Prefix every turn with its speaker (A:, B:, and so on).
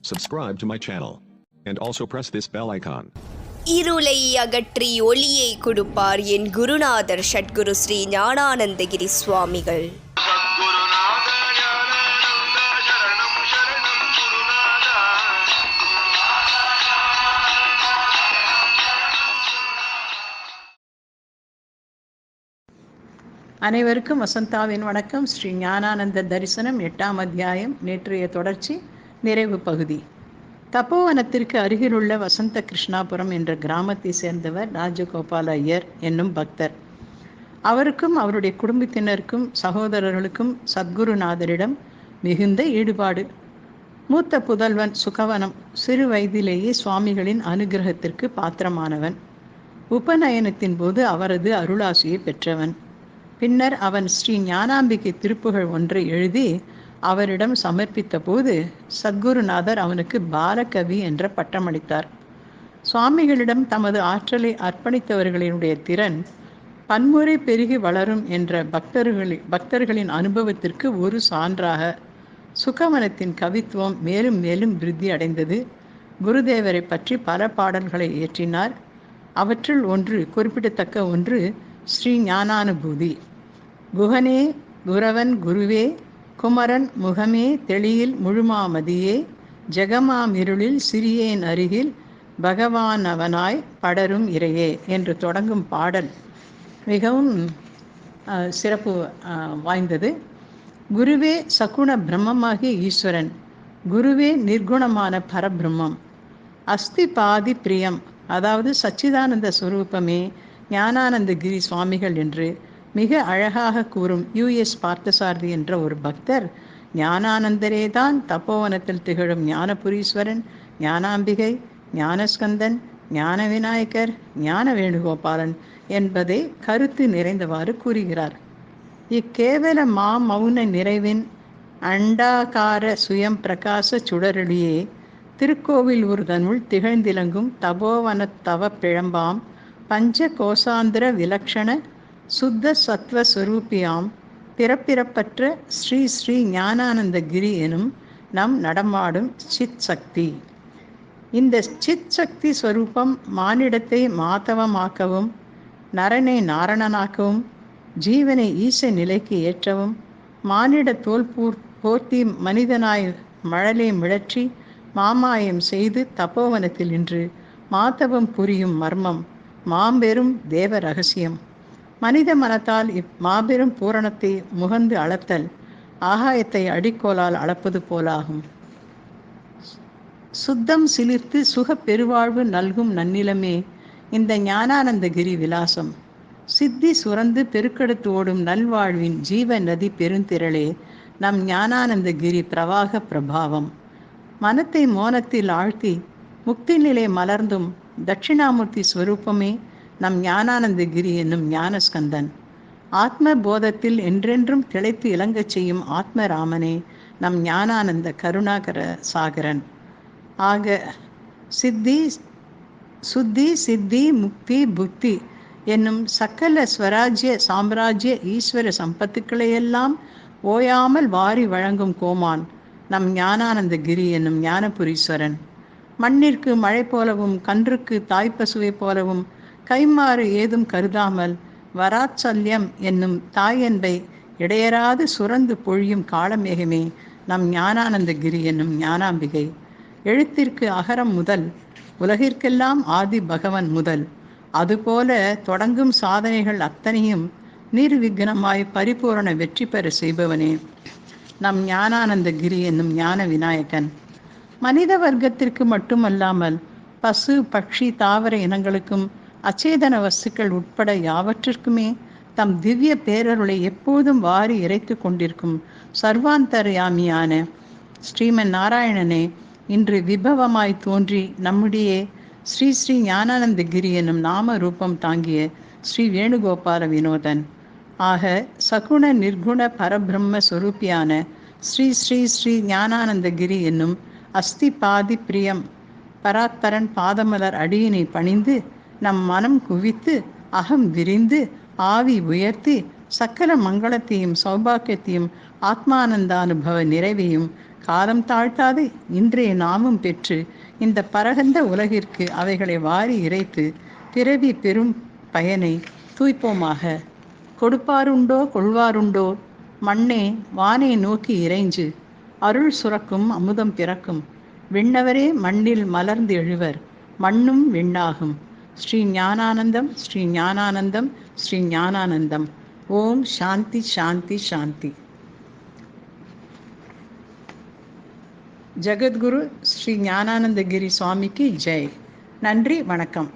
A: Subscribe to my channel. And also press this bell icon.
B: இருளை அகற்றி ஒளியை கொடுப்பார் என் குருநாதர் ஷட்குரு ஸ்ரீ ஞானானந்தகிரி சுவாமிகள்.
C: அனைவருக்கும் வசந்தாவின் வணக்கம். ஸ்ரீ ஞானானந்த தரிசனம் 8ஆம் அத்தியாயம், நேற்றைய தொடர்ச்சி, நிறைவு பகுதி. தப்போவனத்திற்கு அருகிலுள்ள வசந்த கிருஷ்ணாபுரம் என்ற கிராமத்தை சேர்ந்தவர் ராஜகோபால ஐயர் என்னும் பக்தர். அவருக்கும் அவருடைய குடும்பத்தினருக்கும் சகோதரர்களுக்கும் சத்குருநாதரிடம் மிகுந்த ஈடுபாடு. மூத்த புதல்வன் சுகவனம் சிறு வயதிலேயே சுவாமிகளின் அனுகிரகத்திற்கு பாத்திரமானவன். உபநயனத்தின் போது அவரது அருளாசியை பெற்றவன். பின்னர் அவன் ஸ்ரீ ஞானாம்பிகை திருப்புகழ் ஒன்றை எழுதி அவரிடம் சமர்ப்பித்த போது சத்குருநாதர் அவனுக்கு பாலகவி என்ற பட்டமளித்தார். சுவாமிகளிடம் தமது ஆற்றலை அர்ப்பணித்தவர்களினுடைய திறன் பன்முறை பெருகி வளரும் என்ற பக்தர்களின் அனுபவத்திற்கு ஒரு சான்றாக சுகவனத்தின் கவித்துவம் மேலும் மேலும் விருத்தி அடைந்தது. குருதேவரை பற்றி பல பாடல்களை இயற்றினார். அவற்றுள் குறிப்பிடத்தக்க ஒன்று ஸ்ரீ ஞானானுபூதி. குகனே குரவன் குருவே குமரன் முகமே தெளியில் முழுமாமதியே ஜெகமாமிருளில் சிறியேன் அருகில் பகவான் அவனாய் படரும் இறையே என்று தொடங்கும் பாடல் மிகவும் சிறப்பு வாய்ந்தது. குருவே சகுண பிரம்மமாகிய ஈஸ்வரன், குருவே நிர்குணமான பரபிரம்மம், அஸ்தி பாதி பிரியம், அதாவது சச்சிதானந்த ஸ்வரூபமே ஞானானந்தகிரி சுவாமிகள் என்று மிக அழகாக கூறும் US பார்த்தசாரதி என்ற ஒரு பக்தர், ஞானானந்தரே தான் தப்போவனத்தில் திகழும் ஞானபுரீஸ்வரன், ஞானாம்பிகை, ஞானஸ்கந்தன், ஞான விநாயகர், ஞான வேணுகோபாலன் என்பதை கருத்து நிறைந்தவாறு கூறுகிறார். இக்கேவல மௌன நிறைவின் அண்டாகார சுயம் பிரகாச சுடரொளியே திருக்கோவில் உருதனுள் திகழ்ந்திலங்கும் தபோவனத்தவ பிழம்பாம் பஞ்ச கோசாந்திர விலக்ஷண சுத்த சத்வ ஸ்வரூபியாம் பிறப்பிறப்பற்ற ஸ்ரீ ஸ்ரீ ஞானானந்தகிரி எனும் நம் நடமாடும் சித் சக்தி. இந்த சித் சக்தி ஸ்வரூபம் மானிடத்தை மாதவமாக்கவும், நரனை நாரணனாக்கவும், ஜீவனை ஈச நிலைக்கு ஏற்றவும், மானிட தோல் போர்த்தி மனிதனாய் மழலை மிழற்றி மாமாயம் செய்து தப்போவனத்தில் இன்று மாதவம் புரியும் மர்மம், மாபெரும் தேவ ரகசியம். மனித மனத்தால் இம்மாபெரும் பூரணத்தை முகந்து அளத்தல் ஆகாயத்தை அடிக்கோலால் அளப்பது போலாகும். சுத்தம் சிலிர்த்து சுக பெருவாழ்வு நல்கும் நன்னிலமே இந்த ஞானானந்தகிரி விலாசம். சித்தி சுரந்து பெருக்கெடுத்து ஓடும் நல்வாழ்வின் ஜீவ நதி பெருந்திரளே நம் ஞானானந்தகிரி பிரவாக பிரபாவம். மனத்தை மோனத்தில் ஆழ்த்தி முக்தி நிலை மலர்ந்தும் தட்சிணாமூர்த்தி ஸ்வரூபமே நம் ஞானானந்தகிரி என்னும் ஞானஸ்கந்தன். ஆத்ம போதத்தில் என்றென்றும் திளைத்து இலங்கச் செய்யும் ஆத்மராமனே நம் ஞானானந்த கருணாகர சாகரன். ஆக சுத்தி சித்தி முக்தி புத்தி என்னும் சக்கல ஸ்வராஜ்ய சாம்ராஜ்ய ஈஸ்வர சம்பத்துக்களையெல்லாம் ஓயாமல் வாரி வழங்கும் கோமான் நம் ஞானானந்தகிரி என்னும் ஞானபுரீஸ்வரன். மண்ணிற்கு மழை போலவும் கன்றுக்கு தாய்ப்பசுவை போலவும் கைமாறு ஏதும் கருதாமல் வராச்சல்யம் என்னும் தாயன்பை இடையராது சுரந்து பொழியும் காலமேகமே நம் ஞானானந்தகிரி என்னும் ஞானாம்பிகை. எழுத்திற்கு அகரம் முதல், உலகிற்கெல்லாம் ஆதி பகவன் முதல், அதுபோல தொடங்கும் சாதனைகள் அத்தனையும் நிர்விக்னமாய் பரிபூரண வெற்றி பெற செய்பவனே நம் ஞானானந்தகிரி என்னும் ஞான விநாயகன். மனித வர்க்கத்திற்கு மட்டுமல்லாமல் பசு பட்சி தாவர இனங்களுக்கும் அச்சேதன வஸ்துக்கள் உட்பட யாவற்றிற்குமே தம் திவ்ய பேரருளை எப்போதும் வாரி இறைத்து கொண்டிருக்கும் சர்வாந்தர்யாமியான ஸ்ரீமன் நாராயணனே இன்று விபவமாய் தோன்றி நம்முடைய ஸ்ரீ ஸ்ரீ ஞானானந்தகிரி என்னும் நாம ரூபம் தாங்கிய ஸ்ரீ வேணுகோபால வினோதன். ஆக சகுண நிர்குண பரபிரம்ம ஸ்வரூபியான ஸ்ரீ ஸ்ரீ ஸ்ரீ ஞானானந்தகிரி என்னும் அஸ்தி பாதி பிரியம் பராத்பரன் பாதமலர் அடியினை பணிந்து நம் மனம் குவித்து அகம் விரிந்து ஆவி உயர்த்தி சக்கர மங்களத்தையும் சௌபாக்கியத்தையும் ஆத்மானந்தானுபவ நிறைவையும் காலம் தாழ்த்தாது இன்றைய நாமும் பெற்று இந்த பரகந்த உலகிற்கு அவைகளை வாரி இறைத்து பிறவி பெரும் பயனை தூய்ப்போமாக. கொடுப்பாருண்டோ கொள்வாருண்டோ, மண்ணே வானை நோக்கி இறைஞ்சு, அருள் சுரக்கும் அமுதம் பிறக்கும், விண்ணவரே மண்ணில் மலர்ந்து எழுவர், மண்ணும் விண்ணாகும். ஸ்ரீ ஞானானந்தம், ஸ்ரீ ஞானானந்தம், ஸ்ரீ ஞானானந்தம். ஓம் சாந்தி சாந்தி சாந்தி. ஜெகத்குரு ஸ்ரீ ஞானானந்தகிரி சுவாமிக்கு ஜெய். நன்றி, வணக்கம்.